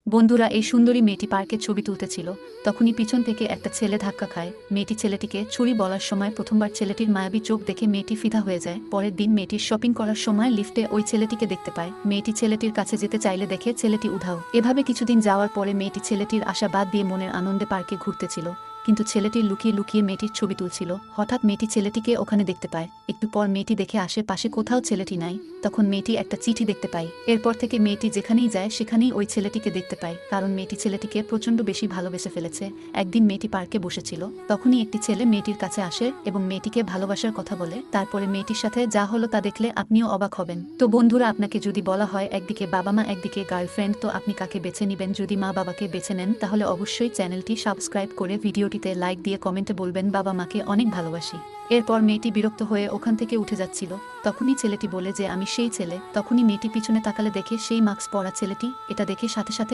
বন্ধুরা, এই সুন্দরী মেয়েটি পার্কে ছবি তুলতেছিল। তখনই পিছন থেকে একটা ছেলে ধাক্কা খায়। মেয়েটি ছেলেটিকে ছুরি বলার সময় প্রথমবার ছেলেটির মায়াবী চোখ দেখে মেয়েটি ফিদা হয়ে যায়। পরের দিন মেয়েটির শপিং করার সময় লিফটে ওই ছেলেটিকে দেখতে পায়। মেয়েটি ছেলেটির কাছে যেতে চাইলে দেখে ছেলেটি উধাও। এভাবে কিছুদিন যাওয়ার পরে মেয়েটি ছেলেটির আশা বাদ দিয়ে মনের আনন্দে পার্কে ঘুরতেছিল, কিন্তু ছেলেটির লুকিয়ে লুকিয়ে মেয়েটির ছবি তুলছিল। হঠাৎ মেয়েটি ছেলেটিকে ওখানে দেখতে পায়। একটু পর মেয়েটি দেখে আশেপাশে কোথাও ছেলেটি নাই। তখন মেয়েটি একটা চিঠি দেখতে পায়। এরপর থেকে মেয়েটি যেখানেই যায় সেখানেই ওই ছেলেটিকে দেখতে পায়, কারণ মেয়েটি ছেলেটিকে প্রচণ্ড বেশি ভালোবেসে ফেলেছে। একদিন মেয়েটি পার্কে বসেছিল, তখনই একটি ছেলে মেয়েটির কাছে আসে এবং মেয়েটিকে ভালোবাসার কথা বলে। তারপরে মেয়েটির সাথে যা হলো তা দেখলে আপনিও অবাক হবেন। তো বন্ধুরা, আপনাকে যদি বলা হয় একদিকে বাবা মা একদিকে গার্লফ্রেন্ড, তো আপনি কাকে বেছে নেবেন? যদি মা বাবাকে বেছে নেন তাহলে অবশ্যই চ্যানেলটি সাবস্ক্রাইব করে ভিডিওটিতে লাইক দিয়ে কমেন্টে বলবেন বাবা মাকে অনেক ভালোবাসি। এরপর মেয়েটি বিরক্ত হয়ে ওখান থেকে উঠে যাচ্ছিল। তখনই ছেলেটি বলে যে আমি সেই ছেলে। তখনই মেয়েটি পিছনে তাকালে দেখে সেই মাস্ক পরা ছেলেটি। এটা দেখে সাথে সাথে